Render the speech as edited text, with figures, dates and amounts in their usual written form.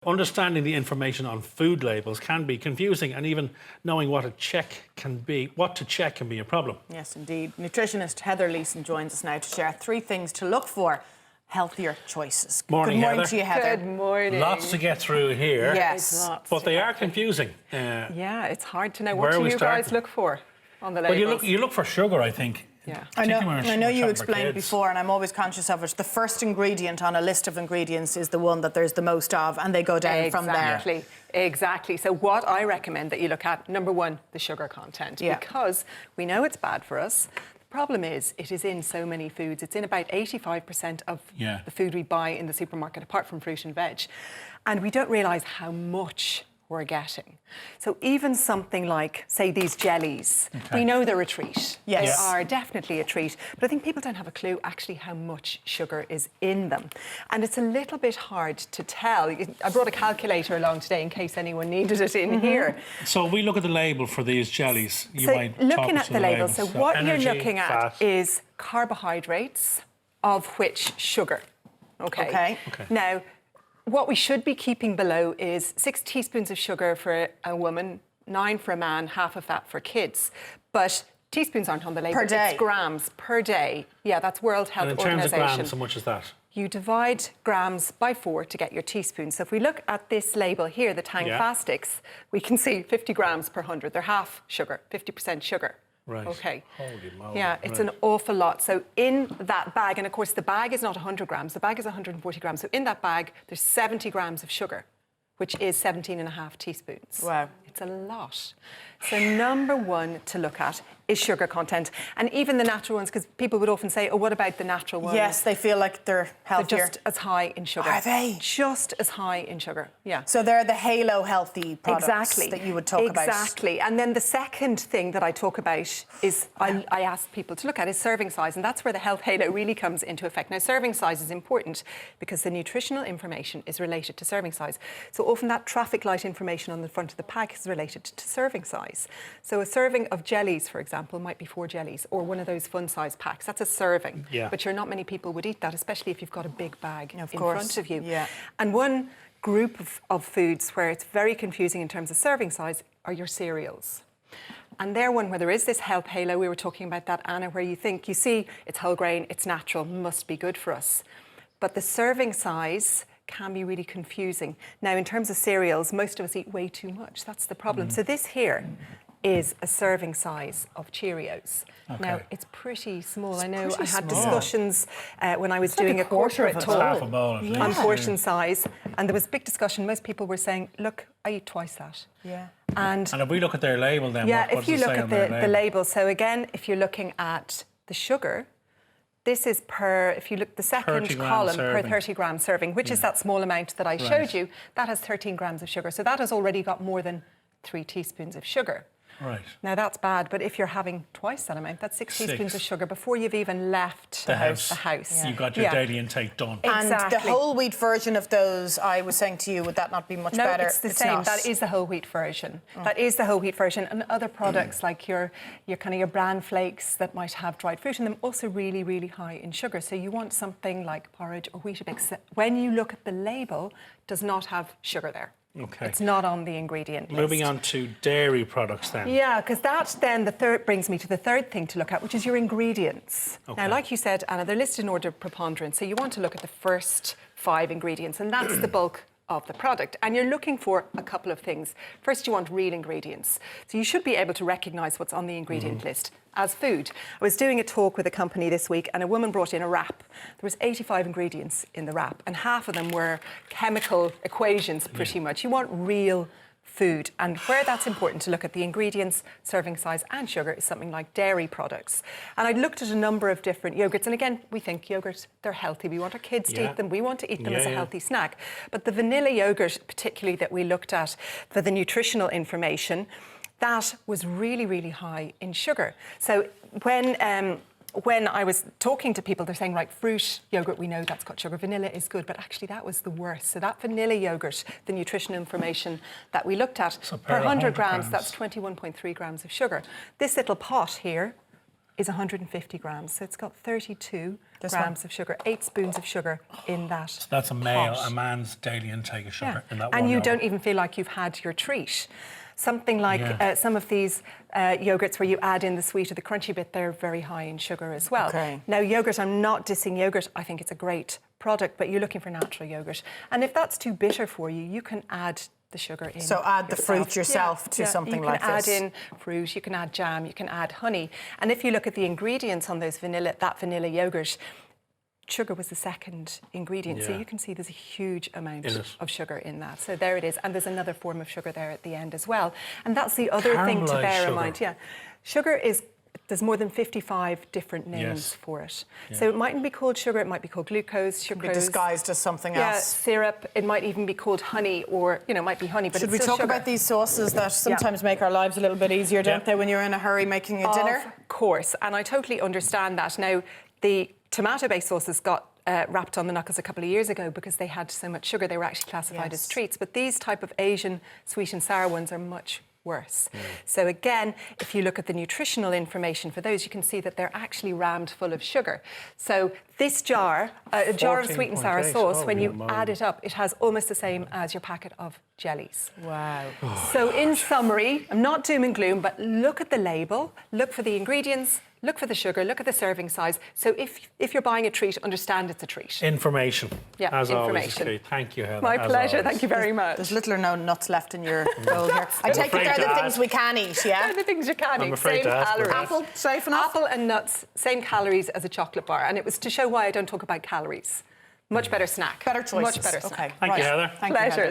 Understanding the information on food labels can be confusing, and even knowing what to check can be a problem. Yes, indeed. Nutritionist Heather Leeson joins us now to share 3 things to look for. Healthier choices. Morning, Good morning Heather. to you, Heather. Good morning. Lots to get through here. Yes. But they are confusing. Yeah, it's hard to know. What do you guys look for on the labels? Well, you look for sugar, I think. Yeah. I know you explained before, and I'm always conscious of it. The first ingredient on a list of ingredients is the one that there's the most of, and they go down from there. Exactly. So what I recommend that you look at, number 1, the sugar content, because we know it's bad for us. The problem is it is in so many foods. It's in about 85% of the food we buy in the supermarket, apart from fruit and veg. And we don't realise how much we're getting. So even something like, say, these jellies, we know they're a treat. Yes. They are definitely a treat. But I think people don't have a clue actually how much sugar is in them. And it's a little bit hard to tell. I brought a calculator along today in case anyone needed it in here. So we look at the label for these jellies. Looking at the label, so what energy, you're looking at fat. is carbohydrates, of which sugar. Okay. Now, what we should be keeping below is 6 teaspoons of sugar for a woman, 9 for a man, half of that for kids. But teaspoons aren't on the label. Per day? It's grams per day. Yeah, that's World Health Organization. And in terms of grams, how much is that? You divide grams by 4 to get your teaspoons. So if we look at this label here, the Tang Fastics, we can see 50 grams per 100. They're half sugar, 50% sugar. Right. Okay. Holy moly. Yeah, it's an awful lot. So in that bag, and of course the bag is not 100 grams, the bag is 140 grams. So in that bag, there's 70 grams of sugar, which is 17.5 teaspoons. Wow. It's a lot. So number 1 to look at is sugar content. And even the natural ones, because people would often say, oh, what about the natural ones? Yes, they feel like they're healthier. They're just as high in sugar. Are they? Just as high in sugar, yeah. So they're the halo healthy products that you would talk about. Exactly. And then the second thing that I talk about is, I ask people to look at is serving size, and that's where the health halo really comes into effect. Now, serving size is important because the nutritional information is related to serving size. So often that traffic light information on the front of the pack is related to serving size. So a serving of jellies, for example, might be 4 jellies, or one of those fun size packs. That's a serving. But not many people would eat that, especially if you've got a big bag in front of you. And one group of foods where it's very confusing in terms of serving size are your cereals. And they're one where there is this health halo. We were talking about that, Anna, where you see it's whole grain, it's natural, must be good for us. But the serving size can be really confusing. Now, in terms of cereals, most of us eat way too much. That's the problem. So this here is a serving size of Cheerios. Now, it's pretty small. I know I had discussions when I was doing a corporate talk on portion size, and there was big discussion. Most people were saying, look, I eat twice that. And if we look at their label then, if you look at the label, so again, if you're looking at the sugar, this is if you look the second column, per 30 gram serving, which is that small amount that I showed you, that has 13 grams of sugar. So that has already got more than 3 teaspoons of sugar. Right. Now that's bad, but if you're having twice that amount, that's 6 teaspoons of sugar before you've even left the house. You've got your daily intake done. And the whole wheat version of those, I was saying to you, would that not be much better? No, it's the same. Not. That is the whole wheat version. That is the whole wheat version. And other products like your bran flakes that might have dried fruit in them, also really, really high in sugar. So you want something like porridge or Weetabix that, when you look at the label, does not have sugar there. Okay. It's not on the ingredient list. Moving on to dairy products then. Yeah, because that then brings me to the third thing to look at, which is your ingredients. Now, like you said, Anna, they're listed in order of preponderance. So you want to look at the first 5 ingredients, and that's the bulk of the product. And you're looking for a couple of things. First, you want real ingredients. So you should be able to recognise what's on the ingredient list as food. I was doing a talk with a company this week, and a woman brought in a wrap. There was 85 ingredients in the wrap, and half of them were chemical equations, pretty much. You want real food, and where that's important to look at the ingredients, serving size and sugar is something like dairy products. And I looked at a number of different yogurts, and again, we think yogurts, they're healthy. We want our kids to eat them. We want to eat them as a healthy snack. But the vanilla yogurt, particularly, that we looked at for the nutritional information, that was really, really high in sugar. So when I was talking to people, they're saying, right, fruit yogurt, we know that's got sugar. Vanilla is good, but actually that was the worst. So that vanilla yogurt, the nutritional information that we looked at, per 100 grams, that's 21.3 grams of sugar. This little pot here is 150 grams. So it's got 32 This grams one? of sugar, 8 spoons of sugar in that. So that's a man's daily intake of sugar in that one And you yogurt. don't even feel like you've had your treat. Something like some of these yogurts where you add in the sweet or the crunchy bit, they're very high in sugar as well. Okay. Now, yogurt, I'm not dissing yogurt. I think it's a great product, but you're looking for natural yogurt. And if that's too bitter for you, you can add the sugar in. So add the fruit yourself to something like this. You can add in fruit, you can add jam, you can add honey. And if you look at the ingredients on those that vanilla yogurt, sugar was the second ingredient. So you can see there's a huge amount of sugar in that. So there it is. And there's another form of sugar there at the end as well. And that's the other thing to bear in mind. Yeah. Sugar is, there's more than 55 different names for it. So it mightn't be called sugar, it might be called glucose, sucrose. Be disguised as something else. Yeah, syrup. It might even be called honey, or, you know, it might be honey, but Should it's we still talk sugar. about these sauces that sometimes make our lives a little bit easier, don't they, when you're in a hurry making a dinner? Of course, and I totally understand that. Now, the tomato-based sauces got wrapped on the knuckles a couple of years ago because they had so much sugar. They were actually classified as treats. But these type of Asian sweet and sour ones are much worse. So again, if you look at the nutritional information for those, you can see that they're actually rammed full of sugar. So this jar, a jar of sweet and sour 14.8. sauce, when you moly. add it up, it has almost the same as your packet of jellies. Wow. So in summary, I'm not doom and gloom, but look at the label, look for the ingredients, look for the sugar, look at the serving size. So if you're buying a treat, understand it's a treat. Information. Yeah, as always. information. Is key. Thank you, Heather. My as pleasure. always. Thank you very much. There's little or no nuts left in your bowl here. I take it afraid they're to the things ask. we can eat, yeah? They're the things you can I'm eat. afraid Same to ask for calories. that. Apple, safe enough? Apple and nuts, same calories as a chocolate bar. And it was to show why I don't talk about calories. Much better snack. Better choices. Much better snack. Okay. Thank you, right. Heather. Thank you, Pleasure. Heather.